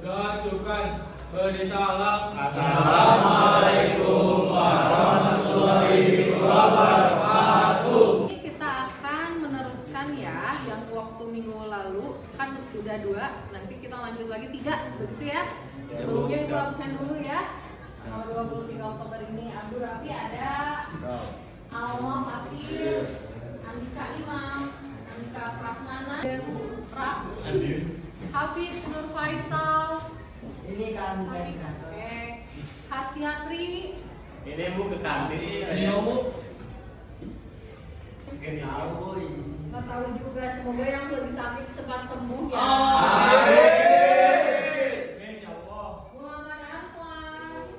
Ajukan salam. Assalamualaikum warahmatullahi wabarakatuh. Ini kita akan meneruskan ya yang waktu minggu lalu kan udah 2, nanti kita lanjut lagi 3, begitu ya. Sebelumnya itu absen dulu ya. Tanggal 23 Oktober ini Abdul Rafi ada, Alma Fakir, Andika Imam, Andika Prahmana, Ra, Hafiz Nur Faisal. Ini kan Oke. Hasiatri. Ini Bu ke kantin. ini Bu. Nggak tahu juga, semoga yang lagi sakit cepat sembuh ya. Amin ya Allah. Muhammad Arslan,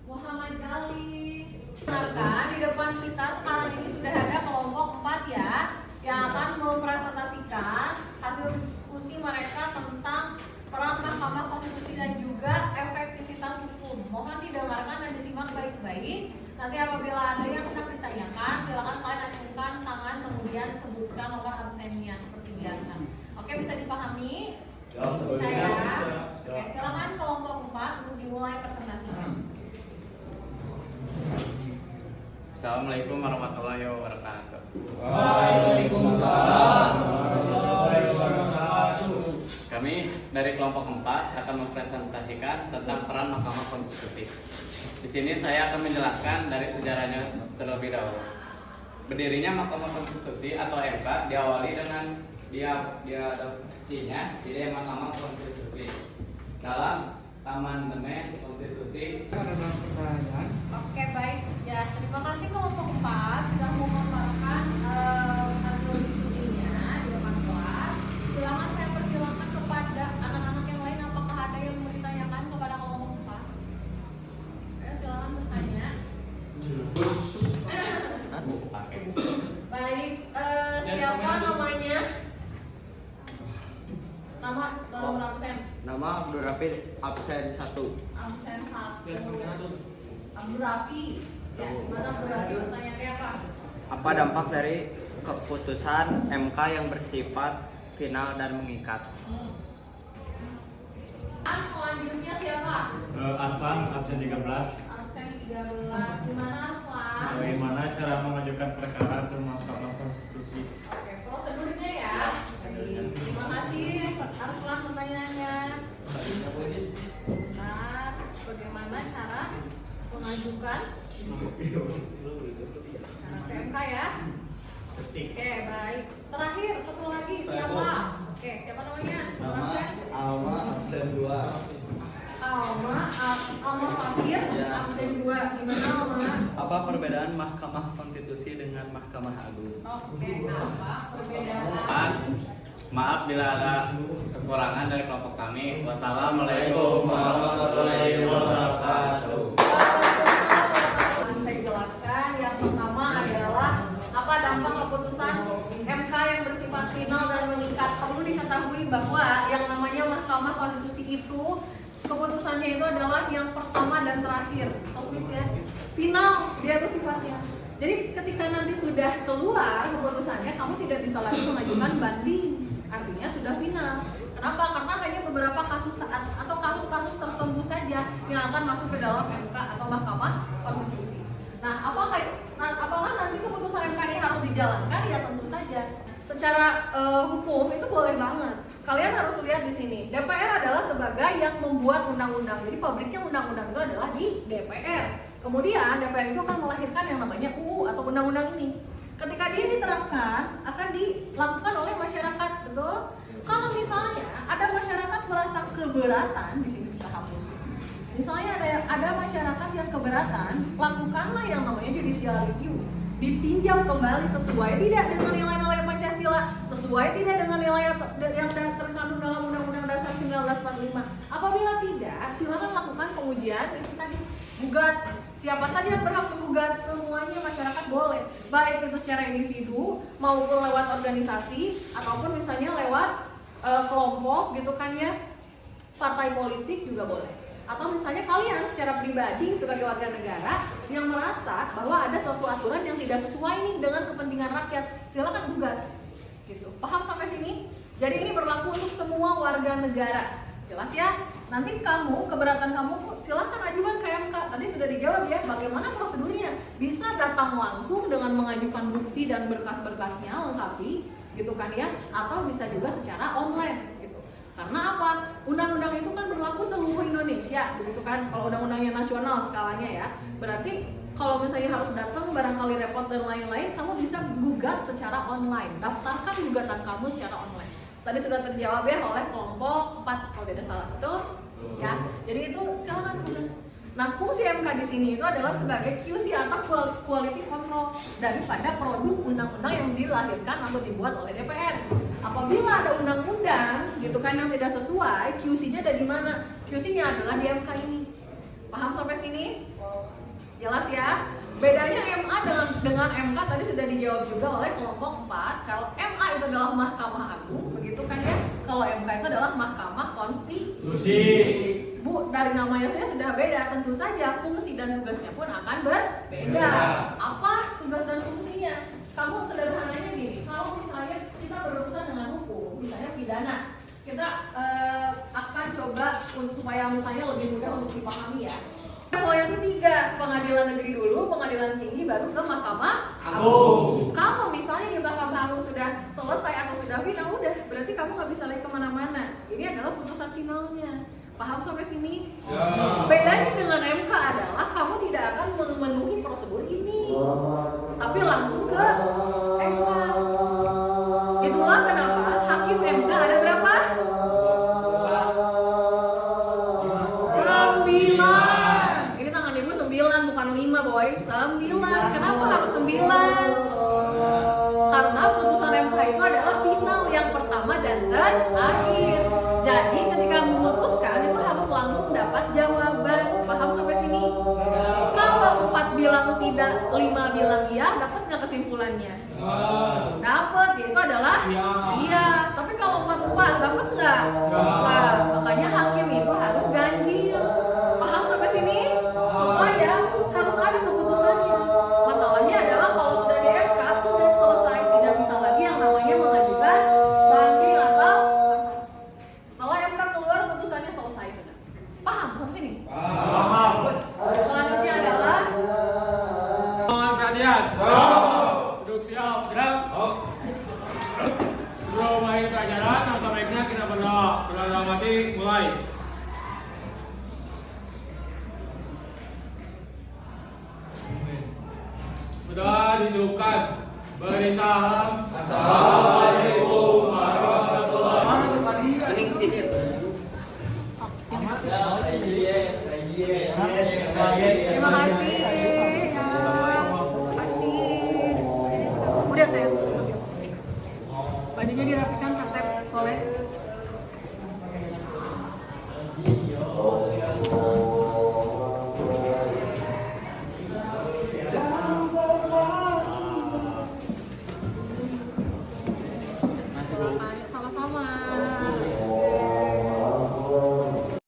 Muhammad Gali. Maka di depan kita sekarang ini sudah ada kelompok 4 ya, yang akan mempresentasikan hasil diskusi mereka tentang peran Mahkamah Konstitusi dan juga efektivitas hukum. Mohon didengarkan dan disimak baik-baik. Nanti apabila ada yang sedang ditanyakan, silakan kalian acungkan tangan kemudian sebutkan nomor absennya seperti biasa. Oke, bisa dipahami? Saya. Oke, silakan kelompok 4 untuk dimulai presentasinya. Assalamualaikum warahmatullahi wabarakatuh. Waalaikumsalam warahmatullahi wabarakatuh. Kami dari kelompok 4 akan mempresentasikan tentang peran Mahkamah Konstitusi. Di sini saya akan menjelaskan dari sejarahnya terlebih dahulu. Berdirinya Mahkamah Konstitusi atau MK diawali dengan diadopsinya ide Mahkamah Konstitusi dalam Amandemen Konstitusi. Ada pertanyaan? Oke, baik. Ya, terima kasih kelompok 4 sudah memaparkan hasil diskusinya di depan kelas. Silakan saya persilakan kepada anak-anak yang lain, apakah ada yang mau ditanyakan kepada kelompok 4? Silakan bertanya. Baik, siapa namanya? Nama nomor absen. Nama Abdul Rafi absen 1. Absen 1. Abdul Rafi. Ya, gimana Abdul Rafi? Pertanyaannya apa? Apa dampak dari keputusan MK yang bersifat final dan mengikat? Selanjutnya siapa? Aslan absen 13. Absen 13. Gimana Aslan? Bagaimana cara mengajukan perkara ke Mahkamah Konstitusi? Oke, prosedurnya ya. Terima kasih Arslan pertanyaannya. Nah, bagaimana cara mengajukan ke MK ya? Oke, baik. Terakhir, satu lagi siapa? Oke, siapa namanya? Alma absen 2. Alma Fakir, absen 2. Gimana Alma? Apa perbedaan Mahkamah Konstitusi dengan Mahkamah Agung? Oke, apa perbedaan? Maaf bila ada kekurangan dari kelompok kami. Wassalamualaikum warahmatullahi wabarakatuh. Saya jelaskan, yang pertama adalah apa dampak keputusan MK yang bersifat final dan mengikat. Perlu diketahui bahwa yang namanya Mahkamah Konstitusi itu keputusannya itu adalah yang pertama dan terakhir. Sosmed ya, final dia itu sifatnya. Jadi ketika nanti sudah keluar keputusannya, kamu tidak bisa lagi mengajukan banding. Artinya sudah final. Kenapa? Karena hanya beberapa kasus atau kasus-kasus tertentu saja yang akan masuk ke dalam MK atau Mahkamah Konstitusi. Nah, apakah nanti keputusan MK ini harus dijalankan? Ya tentu saja. Secara hukum itu boleh banget. Kalian harus lihat di sini. DPR adalah sebagai yang membuat undang-undang. Jadi pabriknya undang-undang itu adalah di DPR. Kemudian DPR itu akan melahirkan yang namanya UU atau undang-undang ini. Ketika dia diterapkan, akan dilakukan oleh masyarakat, betul? Kalau misalnya ada masyarakat merasa keberatan, di sini bisa hapus. Misalnya ada masyarakat yang keberatan, lakukanlah yang namanya judicial review. Ditinjau kembali sesuai tidak dengan nilai-nilai Pancasila, sesuai tidak dengan nilai yang terkandung dalam Undang-Undang Dasar 1945. Apabila tidak, silakan lakukan pengujian itu tadi. Gugat, siapa saja yang berhak menggugat, semuanya masyarakat boleh, baik itu secara individu maupun lewat organisasi ataupun misalnya lewat kelompok gitu kan ya, partai politik juga boleh. Atau misalnya kalian secara pribadi sebagai warga negara yang merasa bahwa ada suatu aturan yang tidak sesuai nih dengan kepentingan rakyat, silakan gugat. Gitu. Paham sampai sini? Jadi ini berlaku untuk semua warga negara. Jelas ya? Nanti kamu, keberatan kamu silahkan ajukan ke MK. Tadi sudah dijawab ya, bagaimana prosedurnya? Bisa datang langsung dengan mengajukan bukti dan berkas-berkasnya lengkapi, gitu kan ya? Atau bisa juga secara online, gitu. Karena apa? Undang-undang itu kan berlaku seluruh Indonesia, begitu kan? Kalau undang-undangnya nasional skalanya ya, berarti kalau misalnya harus datang barangkali repot dan lain-lain, kamu bisa gugat secara online. Daftarkan gugatan kamu secara online. Tadi sudah terjawab ya oleh kelompok 4 kalau tidak salah, betul? Ya. Jadi itu silakan gugat. Nah, fungsi MK di sini itu adalah sebagai QC atau quality control daripada produk undang-undang yang dilahirkan atau dibuat oleh DPR. Apabila ada undang-undang gitu kan yang tidak sesuai, QC-nya ada di mana? QC-nya adalah di MK ini. Paham sampai sini? Jelas ya? Bedanya MA dengan MK tadi sudah dijawab juga oleh kelompok 4. Kalau MA itu adalah Mahkamah Agung, begitu kan ya? Kalau MK itu adalah Mahkamah Konstitusi. Bu, dari namanya saja sudah beda. Tentu saja fungsi dan tugasnya pun akan berbeda. Apa tugas dan fungsinya? Kamu sederhananya gini, kalau misalnya kita berurusan dengan hukum, misalnya pidana, kita akan coba supaya misalnya lebih mudah untuk dipahami ya. Kalau yang ketiga, pengadilan negeri dulu, pengadilan tinggi, baru ke Mahkamah Agung. Kalau misalnya di Mahkamah Agung sudah selesai atau sudah final, udah, berarti kamu nggak bisa lagi kemana-mana. Ini adalah putusan finalnya. Paham sampai sini? Ya. Bedanya dengan MK adalah kamu tidak akan memenuhi prosedur ini, tapi langsung ke MK. Itulah kenapa hakim MK ada berapa? 9. Ini tangan ibu 9 bukan 5 boy. 9. Kenapa harus 9? Karena putusan MK itu adalah final yang pertama dan terakhir. Jadi ketika memutuskan itu harus langsung dapat jawaban. Paham sampai sini? Kalau 4 bilang tidak, 5 bilang iya, dapat nggak kesimpulannya? Dapat, itu adalah iya. Tapi kalau 4 dapat nggak? Nah, makanya hakim itu harus ganjil. Paham sampai sini? Supaya harus ada keputusannya. Masalahnya adalah kalau sudah di MK sudah selesai, tidak bisa lagi yang namanya mengajukan banding atau kasasi. Setelah MK keluar putusannya selesai sudah. Paham sampai sini? Paham. Selanjutnya adalah perhatian. Duduk siap, gerak. Sebelum mulai pelajaran, langkah baiknya kita berdoa. Dalam hati mulai. Sudah dicukupkan. Beri salam.